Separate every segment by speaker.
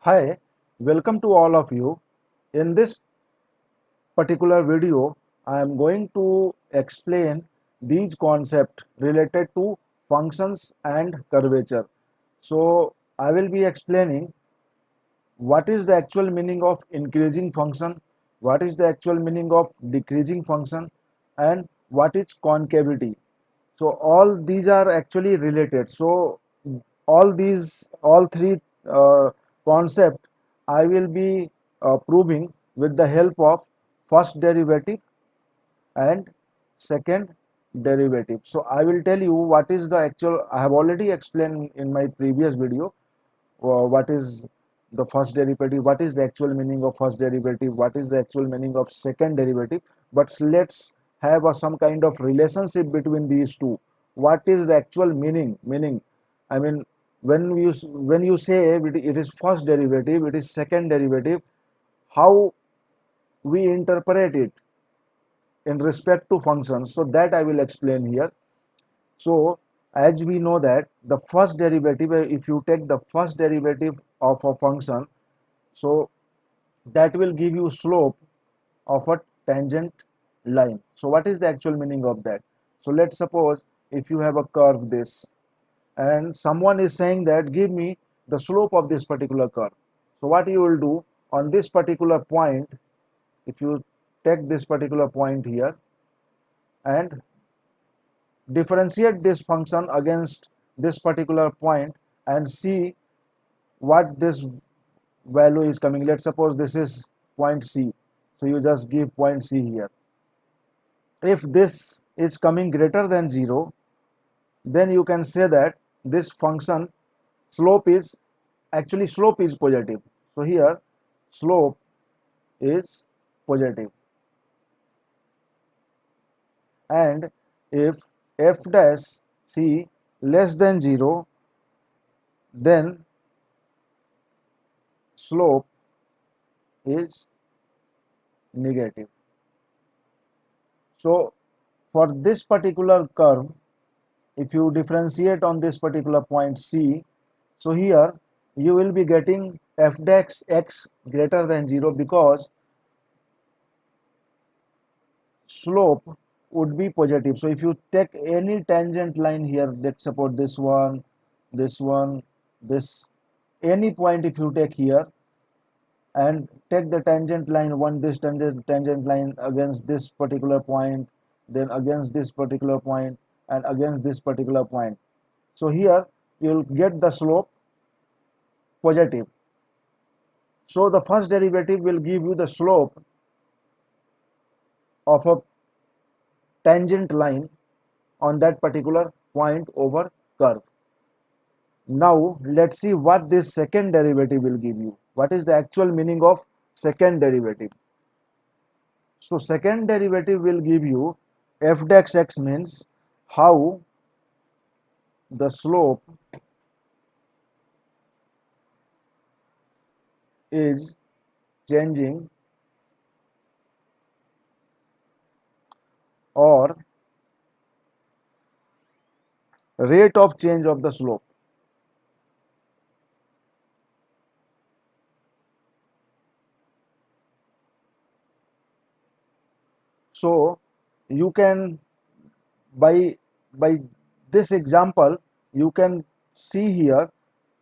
Speaker 1: Hi, welcome to all of you. In this particular video, I am going to explain these concepts related to functions and curvature. So, I will be explaining what is the actual meaning of increasing function, what is the actual meaning of decreasing function, and what is concavity. So all these are actually related. So all three concept I will be proving with the help of first derivative and second derivative. So I will tell you what is the actual. I have already explained in my previous video what is the first derivative, what is the actual meaning of first derivative, what is the actual meaning of second derivative. But let's have some kind of relationship between these two. What is the actual meaning? I mean, when you say it is first derivative, it is second derivative, how we interpret it in respect to functions, so that I will explain here. So as we know that the first derivative, if you take the first derivative of a function, so that will give you slope of a tangent line. So what is the actual meaning of that? So let's suppose if you have a curve this, and someone is saying that give me the slope of this particular curve. So what you will do on this particular point, if you take this particular point here and differentiate this function against this particular point and see what this value is coming. Let's suppose this is point C. So you just give point C here. If this is coming greater than 0, then you can say that this function slope is positive. So here slope is positive. And if f dash c less than 0, then slope is negative. So for this particular curve, if you differentiate on this particular point C, so here you will be getting f dash x greater than 0, because slope would be positive. So if you take any tangent line here, let's suppose this one, this, any point if you take here and take the tangent line one, this tangent line against this particular point, then against this particular point, and against this particular point. So here you will get the slope positive. So the first derivative will give you the slope of a tangent line on that particular point over curve. Now let's see what this second derivative will give you. What is the actual meaning of second derivative? So second derivative will give you f dash x, means how the slope is changing, or rate of change of the slope. So you can, by by this example, you can see here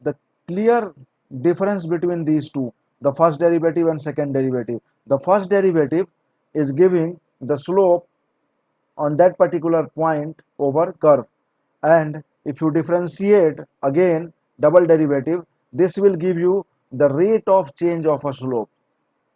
Speaker 1: the clear difference between these two, the first derivative and second derivative. The first derivative is giving the slope on that particular point over curve, and if you differentiate again double derivative, this will give you the rate of change of a slope.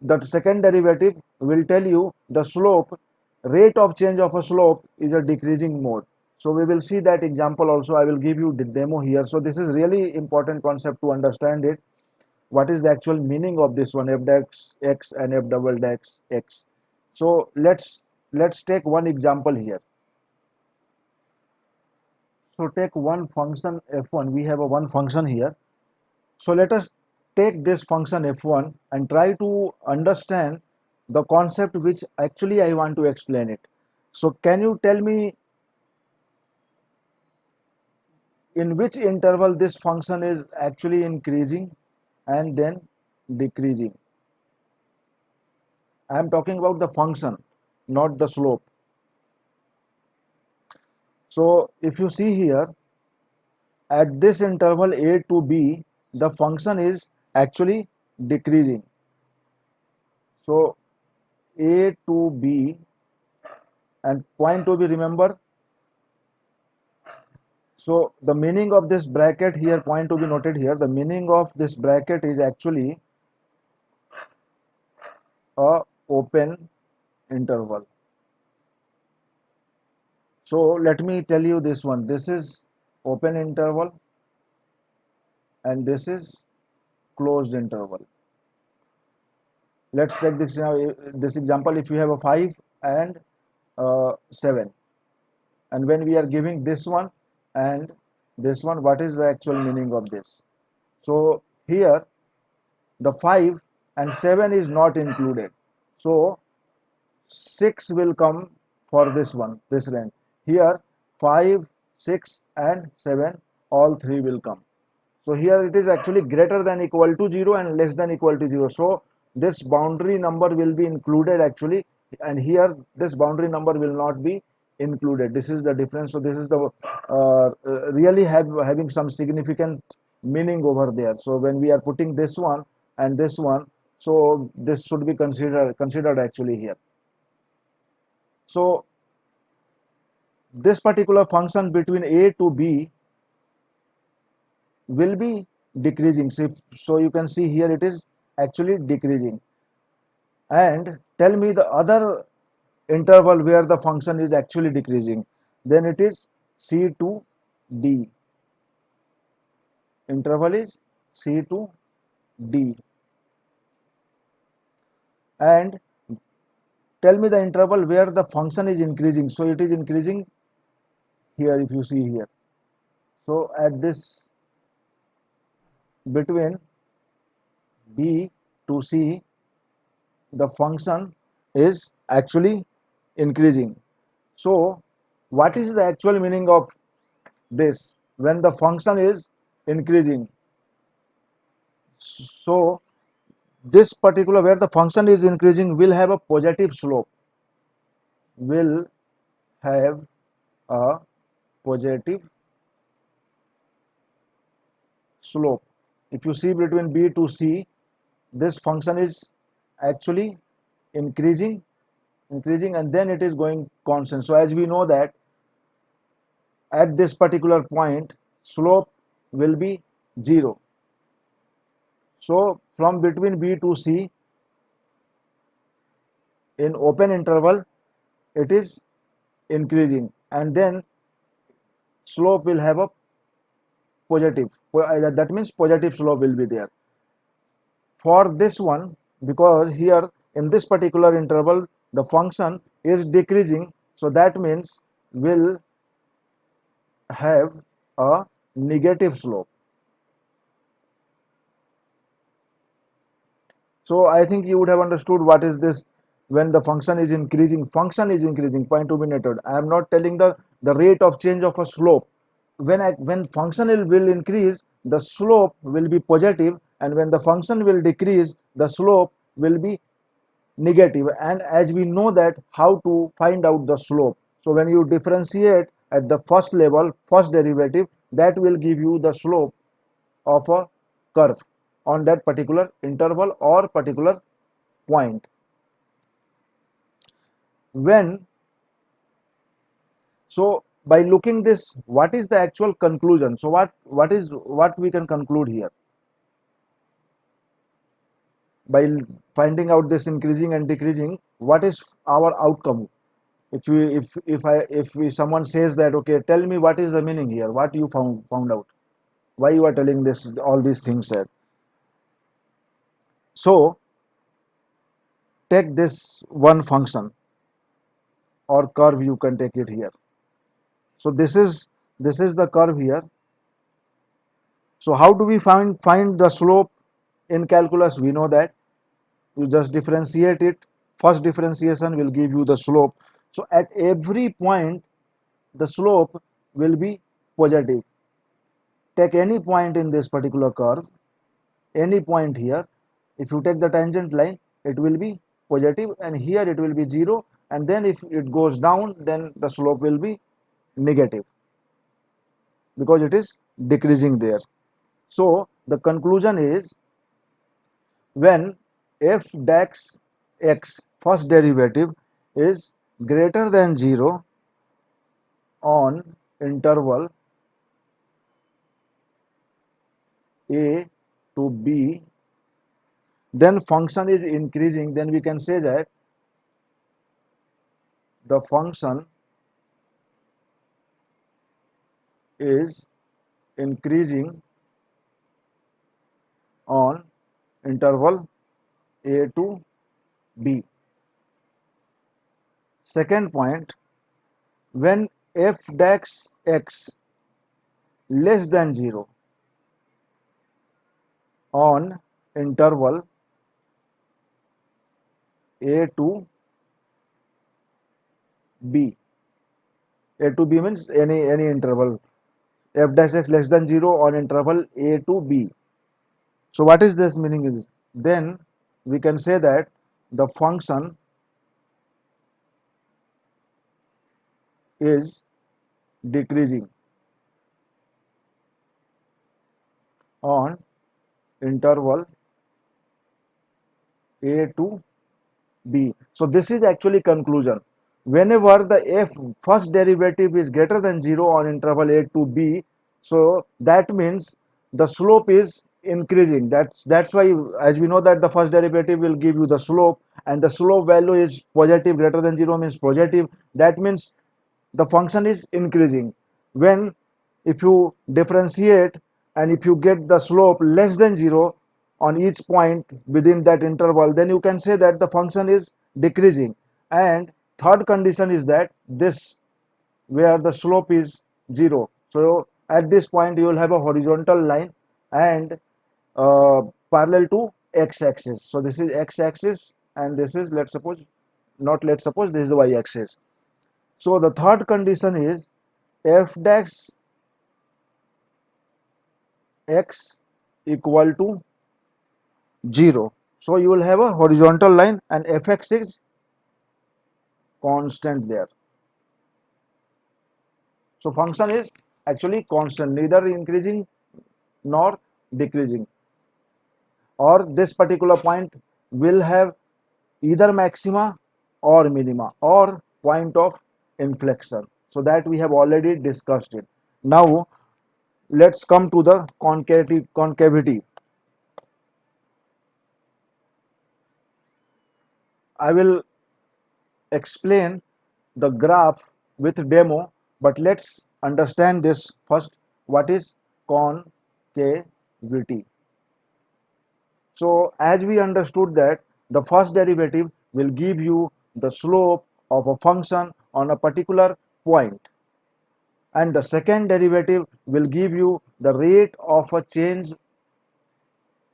Speaker 1: The second derivative will tell you the slope, rate of change of a slope is a decreasing mode. So we will see that example also. I will give you the demo here. So this is really important concept to understand it. What is the actual meaning of this one, f dash x and f double dash x? So let's take one example here. So take one function f1. We have a one function here. So let us take this function f1 and try to understand the concept which actually I want to explain it. So can you tell me in which interval this function is actually increasing and then decreasing. I am talking about the function, not the slope. So if you see here, at this interval a to b, the function is actually decreasing. So a to b, and point to be, remember, so the meaning of this bracket here, point to be noted here, the meaning of this bracket is actually a open interval. So let me tell you this one, this is open interval and this is closed interval. Let's take this example. If you have a 5 and 7, and when we are giving this one and this one, what is the actual meaning of this? So here the 5 and 7 is not included, so 6 will come for this one, this range. Here 5, 6 and 7, all three will come. So here it is actually greater than equal to 0 and less than equal to 0. So this boundary number will be included actually, and here this boundary number will not be included. This is the difference. So this is the really having some significant meaning over there. So when we are putting this one and this one, so this should be considered actually here. So this particular function between a to b will be decreasing. So you can see here it is actually decreasing. And tell me the other interval where the function is actually decreasing. Then it is c to d. Interval is c to d. And tell me the interval where the function is increasing. So it is increasing here, if you see here. So at this, between b to c, the function is actually increasing. So what is the actual meaning of this when the function is increasing? So this particular, where the function is increasing, will have a positive slope, will have a positive slope. If you see between b to c, this function is actually increasing, and then it is going constant. So as we know that at this particular point slope will be 0. So from between b to c in open interval it is increasing, and then slope will have a positive, that means positive slope will be there for this one, because here in this particular interval the function is decreasing, so that means will have a negative slope. So I think you would have understood what is this when the function is increasing. Function is increasing, point to be noted. I am not telling the rate of change of a slope. When function will increase, the slope will be positive, and when the function will decrease, the slope will be negative. And as we know that how to find out the slope, so when you differentiate at the first level, first derivative, that will give you the slope of a curve on that particular interval or particular point. When, so by looking this, what is the actual conclusion? So what we can conclude here by finding out this increasing and decreasing? What is our outcome? If someone says that, okay, tell me what is the meaning here, what you found out, why you are telling this, all these things there. So take this one function or curve, you can take it here. So this is the curve here. So how do we find the slope in calculus? We know that you just differentiate it. First differentiation will give you the slope. So at every point the slope will be positive. Take any point in this particular curve, any point here, If you take the tangent line, it will be positive, and here it will be 0, and then if it goes down, then the slope will be negative because it is decreasing there. So the conclusion is, when f dash x first derivative is greater than 0 on interval a to b, then function is increasing, then we can say that the function is increasing on interval a to b. Second point, when f dash x less than 0 on interval a to b. A to b means any interval. F dash x less than 0 on interval a to b. So what is this meaning is? Then we can say that the function is decreasing on interval a to b. So this is actually conclusion. Whenever the f first derivative is greater than 0 on interval a to b, so that means the slope is increasing. That's why, as we know that the first derivative will give you the slope, and the slope value is positive, greater than 0 means positive. That means the function is increasing. When, if you differentiate and if you get the slope less than 0 on each point within that interval, then you can say that the function is decreasing. And third condition is that this, where the slope is 0, so at this point you will have a horizontal line and parallel to x-axis. So this is x-axis, and this is, let's suppose, not let's suppose, this is the y-axis. So the third condition is f dash x equal to 0. So you will have a horizontal line and fx is constant there. So function is actually constant, neither increasing nor decreasing. Or this particular point will have either maxima or minima or point of inflection. So that we have already discussed it. Now let's come to the concavity. I will explain the graph with demo, but let's understand this first. What is concavity? So as we understood that the first derivative will give you the slope of a function on a particular point, and the second derivative will give you the rate of a change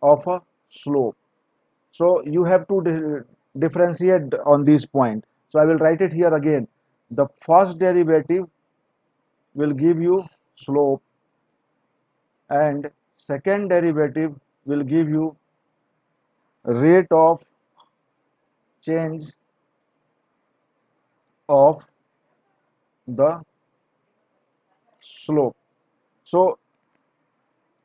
Speaker 1: of a slope. So you have to differentiate on this point. So I will write it here again. The first derivative will give you slope, and second derivative will give you rate of change of the slope. So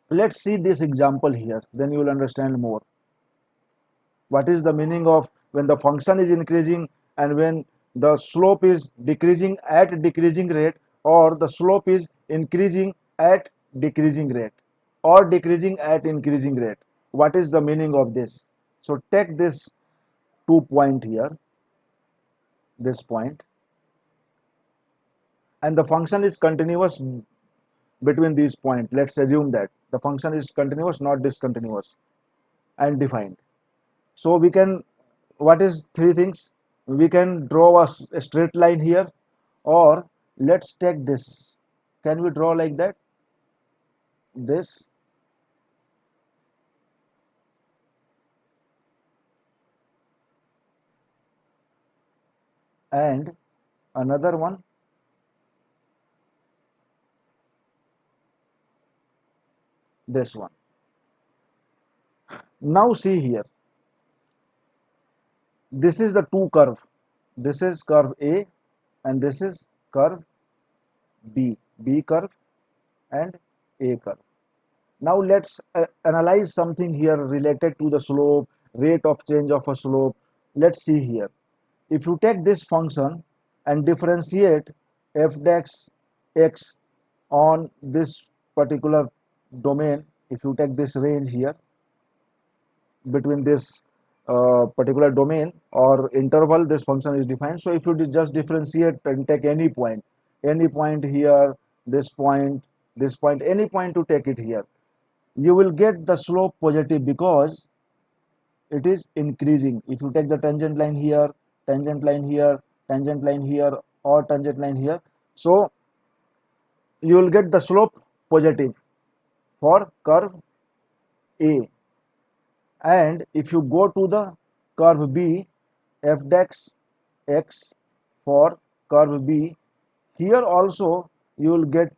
Speaker 1: let's see this example here, then you will understand more. What is the meaning of when the function is increasing and when the slope is decreasing at decreasing rate, or the slope is increasing at decreasing rate, or decreasing at increasing rate? What is the meaning of this? So take this 2 point here, this point, and the function is continuous between these points. Let's assume that the function is continuous, not discontinuous, and defined. So we can, what is three things? We can draw a straight line here, or let's take this. Can we draw like that? This, and another one, this one. Now see here. this is the two curve. This is curve A and this is curve B curve and A curve. Now let's analyze something here related to the slope, rate of change of a slope. Let's see here. If you take this function and differentiate f dash x on this particular domain, if you take this range here between this particular domain or interval, this function is defined. So if you just differentiate and take any point here, this point, any point to take it here, you will get the slope positive because it is increasing. If you take the tangent line here, tangent line here, tangent line here, or tangent line here, so you will get the slope positive for curve A. And if you go to the curve B, f dash x for curve B, here also you will get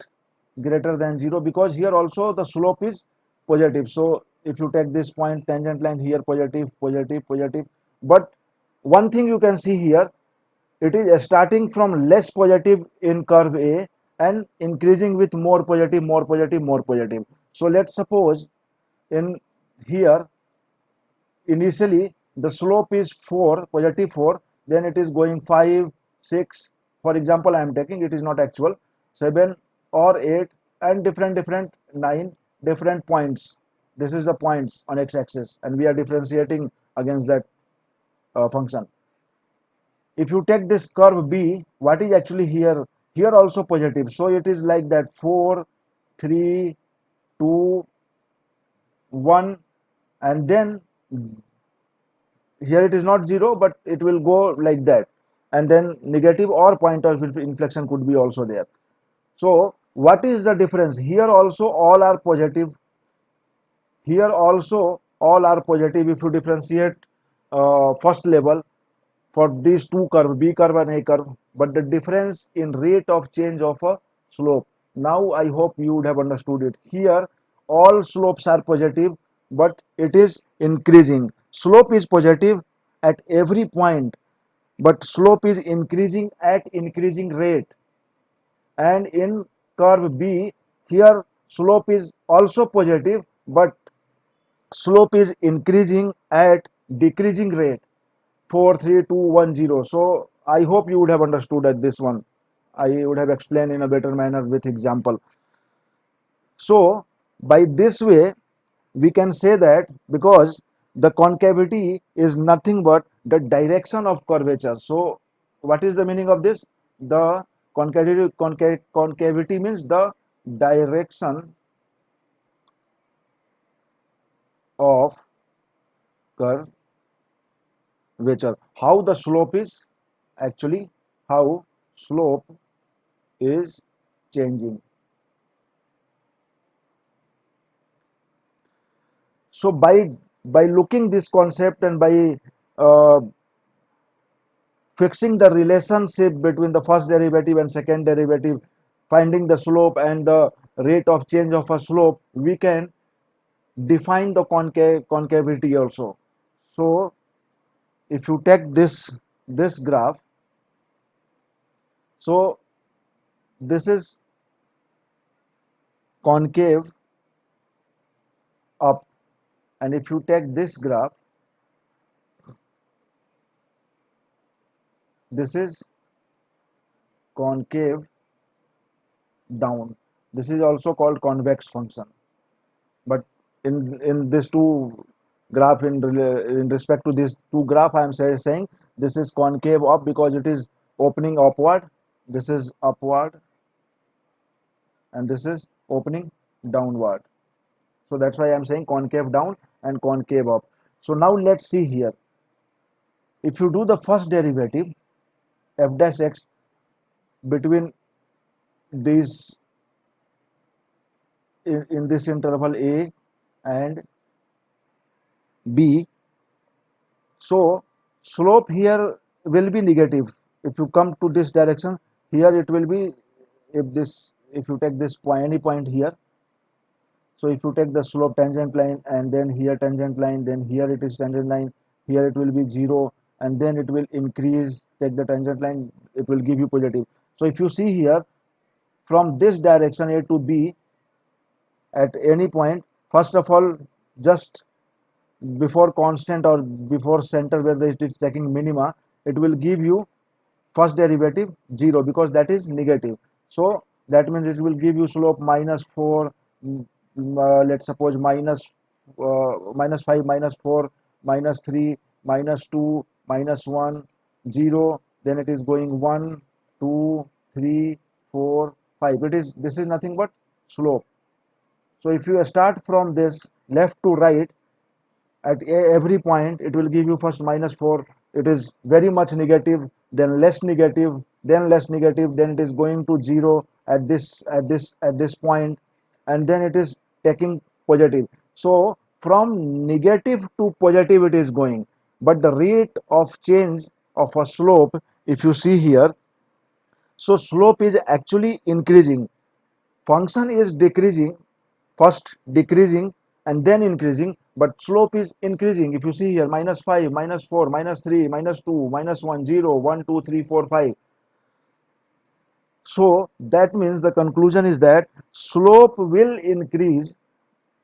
Speaker 1: greater than 0 because here also the slope is positive. So if you take this point, tangent line here, positive, positive, positive. But one thing you can see here, it is starting from less positive in curve A and increasing with more positive, more positive, more positive. So let's suppose in here initially the slope is 4, positive 4, then it is going 5, 6, for example I am taking, it is not actual, 7 or 8 and different 9 different points. This is the points on x-axis and we are differentiating against that function. If you take this curve B, what is actually here? Here also positive, so it is like that 4, 3, 2, 1, and then here it is not 0 but it will go like that, and then negative or point of inflection could be also there. So what is the difference? Here also all are positive, here also all are positive if you differentiate first level for these two curve, B curve and A curve, but the difference in rate of change of a slope. Now I hope you would have understood it. Here all slopes are positive but it is increasing. Slope is positive at every point but slope is increasing at increasing rate. And in curve B, here slope is also positive but slope is increasing at decreasing rate. 4, 3, 2, 1, 0. So I hope you would have understood at this one. I would have explained in a better manner with example. So by this way we can say that because the concavity is nothing but the direction of curvature. So what is the meaning of this? The concavity means the direction of curvature. How the slope is actually, how slope is changing. So by looking this concept and by uh, fixing the relationship between the first derivative and second derivative, finding the slope and the rate of change of a slope, we can define the concavity also. So if you take this graph, so this is concave up, and if you take this graph, this is concave down. This is also called convex function. But in this two graph, in respect to these two graph, I am saying this is concave up because it is opening upward, this is upward, and this is opening downward. So that's why I am saying concave down and concave up. So now let's see here. If you do the first derivative f dash x between these in this interval a and b, so slope here will be negative. If you come to this direction, here it will be, if you take this point, any point here, so if you take the slope tangent line and then here tangent line, then here it is tangent line, here it will be 0, and then it will increase. Take the tangent line, it will give you positive. So if you see here, from this direction A to B, at any point, first of all, just before constant or before center where it is taking minima, it will give you first derivative 0 because that is negative. So that means it will give you slope -4, let's suppose -5, -4, -3, -2, -1, 0. Then it is going 1, 2, 3, 4, 5. This is nothing but slope. So if you start from this left to right, at every point it will give you first -4, it is very much negative, then less negative, then less negative, then it is going to 0 at this point, and then it is taking positive. So from negative to positive it is going, but the rate of change of a slope, if you see here, so slope is actually increasing, function is decreasing, first decreasing and then increasing, but slope is increasing. If you see here, -5, -4, -3, -2, -1, 0, 1, 2, 3, 4, 5. So that means the conclusion is that slope will increase,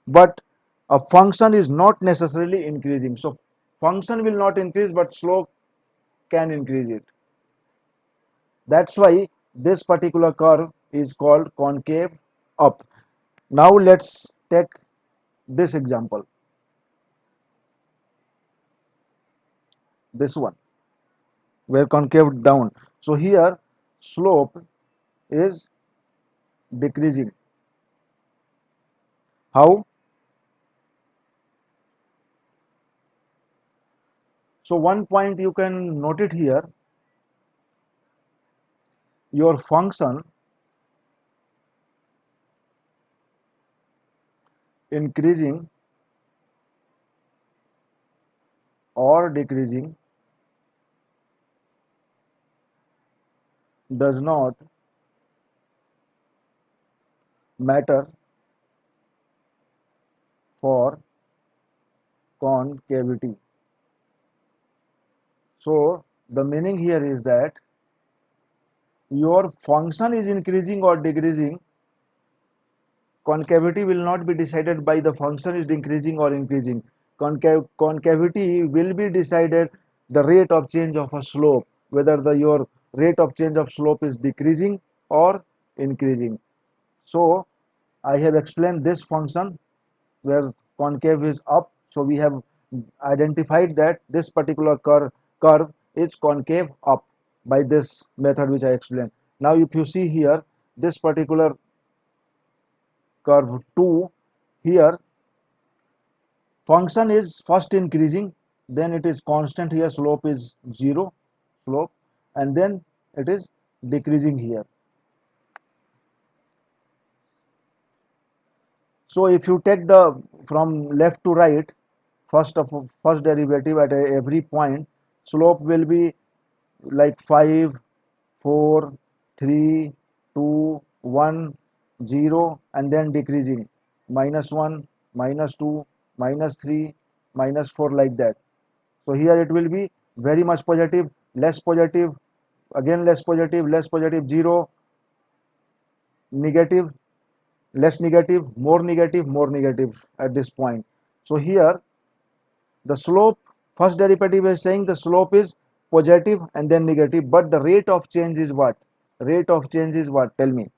Speaker 1: but a function is not necessarily increasing. So function will not increase, but slope can increase it. That's why this particular curve is called concave up. Now let's take this example, this one, where concave down. So here slope is decreasing. How? So one point you can note it here, your function increasing or decreasing does not matter for concavity. So the meaning here is that your function is increasing or decreasing, concavity will not be decided by the function is increasing or increasing. Concavity will be decided the rate of change of a slope, whether your rate of change of slope is decreasing or increasing. So I have explained this function where concave is up. So we have identified that this particular curve is concave up by this method which I explained. Now if you see here, this particular curve 2, here function is first increasing, then it is constant here, slope is 0, slope, and then it is decreasing here. So if you take the from left to right, first derivative at every point, slope will be like 5, 4, 3, 2, 1, 0, and then decreasing, -1, -2, -3, -4, like that. So here it will be very much positive, less positive, again less positive, less positive, 0, negative, less negative, more negative at this point. So here the slope, first derivative is saying the slope is positive and then negative, but the rate of change is what? Rate of change is what? Tell me.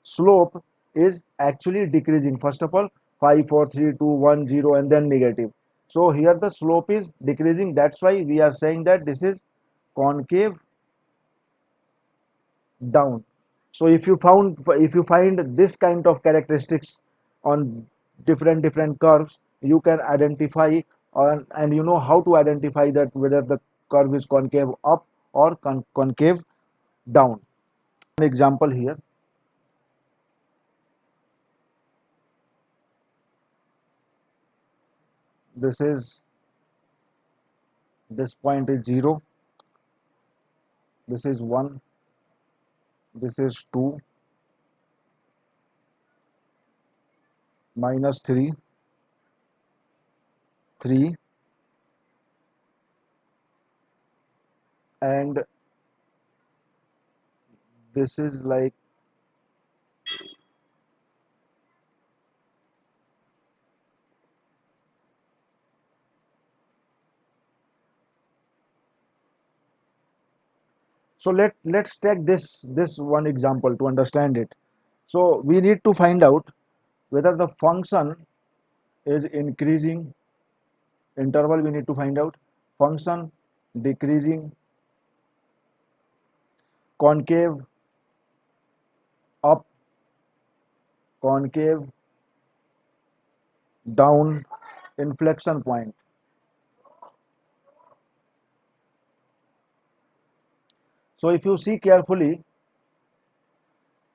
Speaker 1: Slope is actually decreasing. First of all, 5, 4, 3, 2, 1, 0, and then negative. So here the slope is decreasing. That's why we are saying that this is concave down. So if you find this kind of characteristics on different curves, you can identify and you know how to identify that whether the curve is concave up or concave down. An example here, this is, this point is 0, this is 1, this is 2, -3, 3, and this is like so let's take this one example to understand it. So we need to find out whether the function is increasing interval. We need to find out function decreasing, concave up, concave down, inflection point. So if you see carefully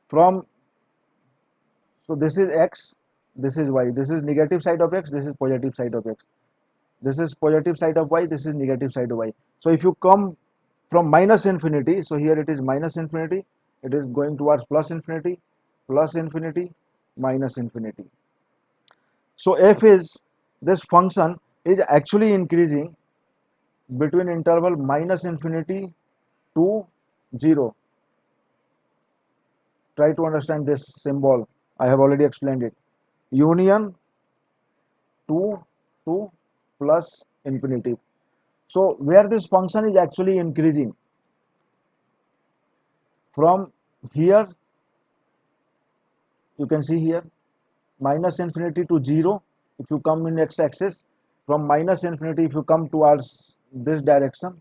Speaker 1: from, so this is x, this is y, this is negative side of x, this is positive side of x, this is positive side of y, this is negative side of y. So if you come from minus infinity, so here it is minus infinity, it is going towards plus infinity, minus infinity. So f is, this function is actually increasing between interval minus infinity to 0. Try to understand this symbol. I have already explained it. Union 2 to plus infinity. So where this function is actually increasing from here, you can see here minus infinity to 0. If you come in x-axis, from minus infinity, if you come towards this direction,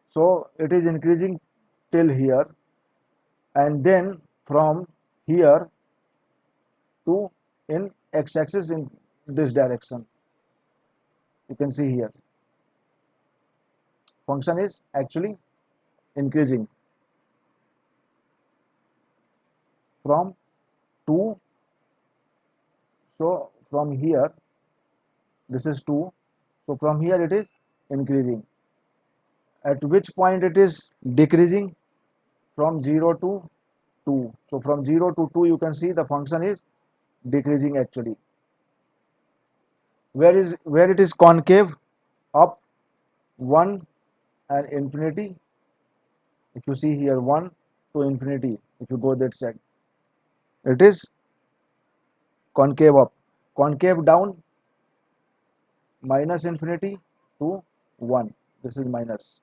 Speaker 1: so it is increasing till here, and then from here to in x-axis in this direction. You can see here function is actually increasing from 2. So from here, this is 2. So from here it is increasing. At which point it is decreasing? From 0 to 2. So from 0 to 2, you can see the function is decreasing actually. Where it is concave? Up, 1 and infinity. If you see here 1 to infinity, if you go that side, it is concave up. Concave down, minus infinity to 1. This is minus.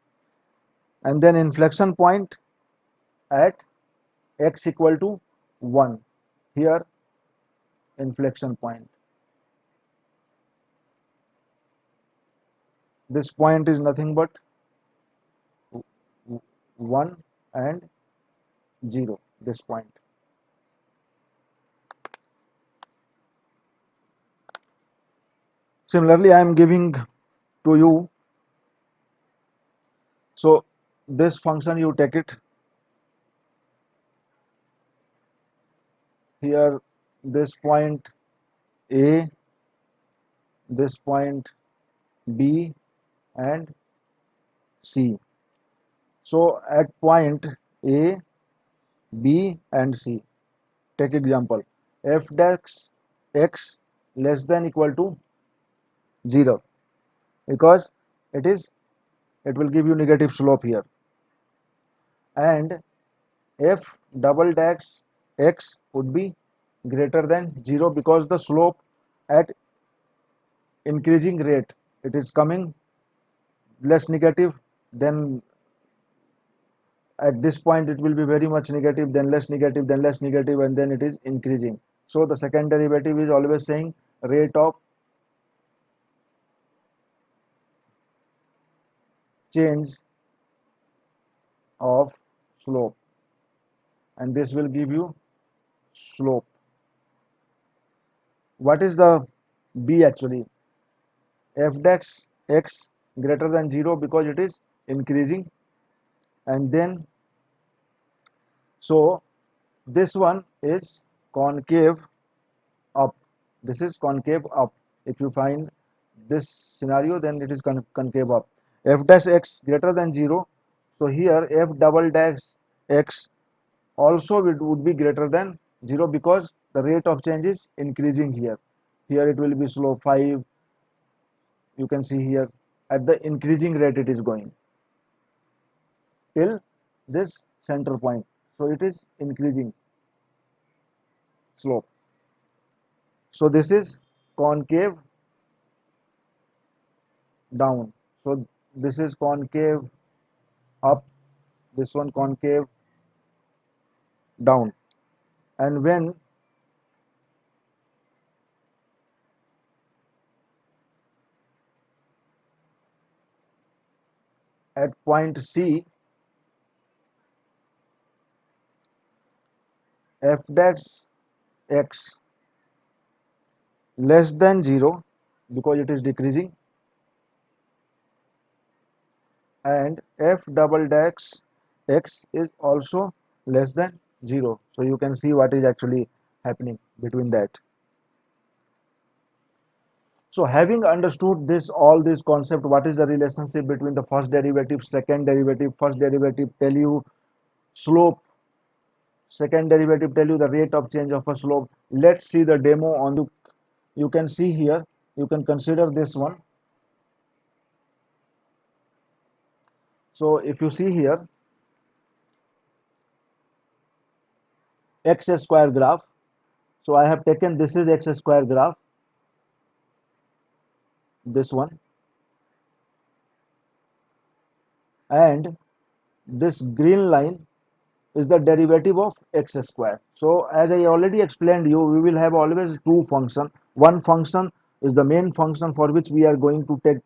Speaker 1: And then inflection point at x equal to 1. Here inflection point. This point is nothing but 1 and 0. This point. Similarly, I am giving to you. So this function, you take it here, this point A, this point B and C. So at point A, B and C, take example f dash x less than equal to 0, because it will give you negative slope here, and f double dash x would be greater than 0, because the slope at increasing rate, it is coming less negative, then at this point it will be very much negative, then less negative, then less negative, and then it is increasing. So the second derivative is always saying rate of change of slope, and this will give you slope. What is the b actually? F dash x greater than 0, because it is increasing, and then so this one is concave up. This is concave up. If you find this scenario, then it is concave up. F dash x greater than 0. So here f double dash x also would be greater than 0, because the rate of change is increasing here. Here it will be slow 5. You can see here at the increasing rate it is going. till this center point. So it is increasing slope. So this is concave down. So this is concave up, this one concave down. And when at point C, f dash x less than 0 because it is decreasing, and f double dash x is also less than 0. So you can see what is actually happening between that. So having understood this, all this concept, what is the relationship between the first derivative, second derivative, first derivative tell you slope, second derivative tell you the rate of change of a slope. Let's see the demo on the, you can see here, you can consider this one. So if you see here, x square graph. So I have taken, this is x square graph, this one, and this green line is the derivative of x square. So as I already explained you, we will have always two functions. One function is the main function for which we are going to take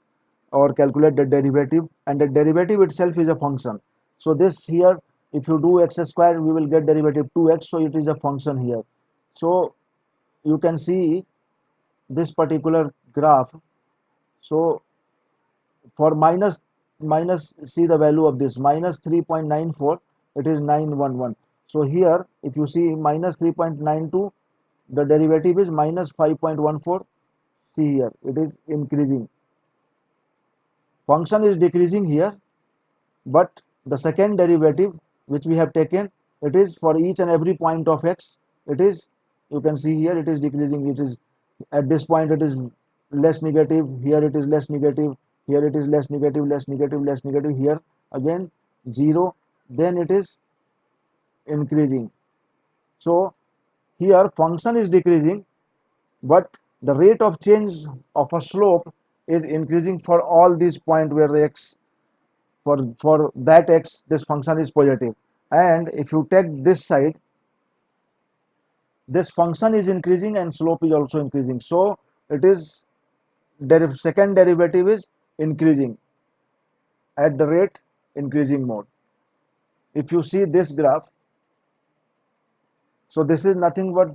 Speaker 1: or calculate the derivative, and the derivative itself is a function. So this here, if you do x square, we will get derivative 2x, so it is a function here. So you can see this particular graph. So for minus, see the value of this, minus 3.94, it is 911. So here if you see minus 3.92, the derivative is minus 5.14. See here, it is increasing, function is decreasing here, but the second derivative which we have taken, it is for each and every point of x, it is, you can see here, it is decreasing. It is at this point it is less negative, here it is less negative, here it is less negative, less negative, less negative, here again 0, then it is increasing. So here function is decreasing, but the rate of change of a slope is increasing for all these points where the x, for that x this function is positive. And if you take this side, this function is increasing and slope is also increasing. So it is, second derivative is increasing at the rate increasing mode. If you see this graph, so this is nothing but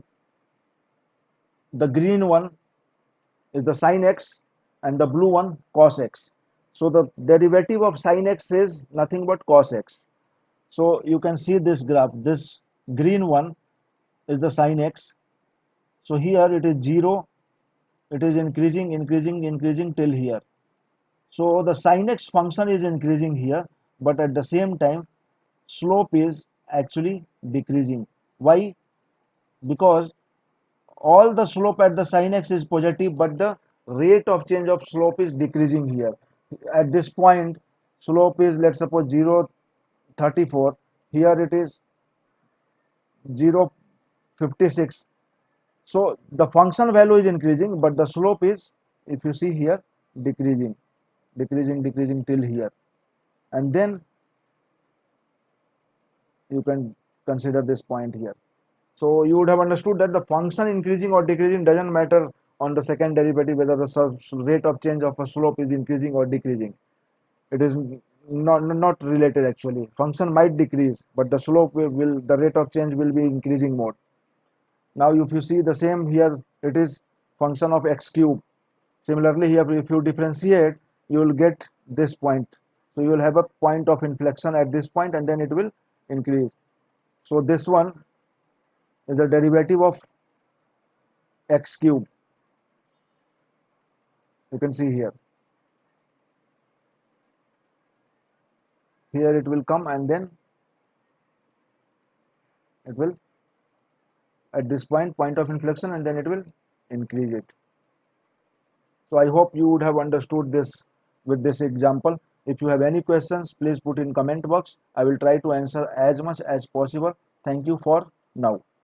Speaker 1: the green one is the sin x and the blue one cos x. So the derivative of sin x is nothing but cos x. So you can see this graph, this green one is the sin x. So here it is 0, it is increasing, increasing, increasing till here. So the sin x function is increasing here, but at the same time slope is actually decreasing. Why? Because all the slope at the sin x is positive, but the rate of change of slope is decreasing here. At this point slope is, let's suppose 0.34, here it is 0.56. So the function value is increasing, but the slope is, if you see here, decreasing, decreasing, decreasing till here. And then you can consider this point here. So you would have understood that the function increasing or decreasing doesn't matter on the second derivative whether the rate of change of a slope is increasing or decreasing. It is not related actually. Function might decrease, but the slope will, the rate of change will be increasing mode. Now if you see the same here, it is function of x cube. Similarly here, if you differentiate, you will get this point. So you will have a point of inflection at this point, and then it will increase. So this one is the derivative of x cube. You can see here. Here it will come, and then it will, at this point of inflection, and then it will increase it. So I hope you would have understood this with this example. If you have any questions, please put in comment box. I will try to answer as much as possible. Thank you for now.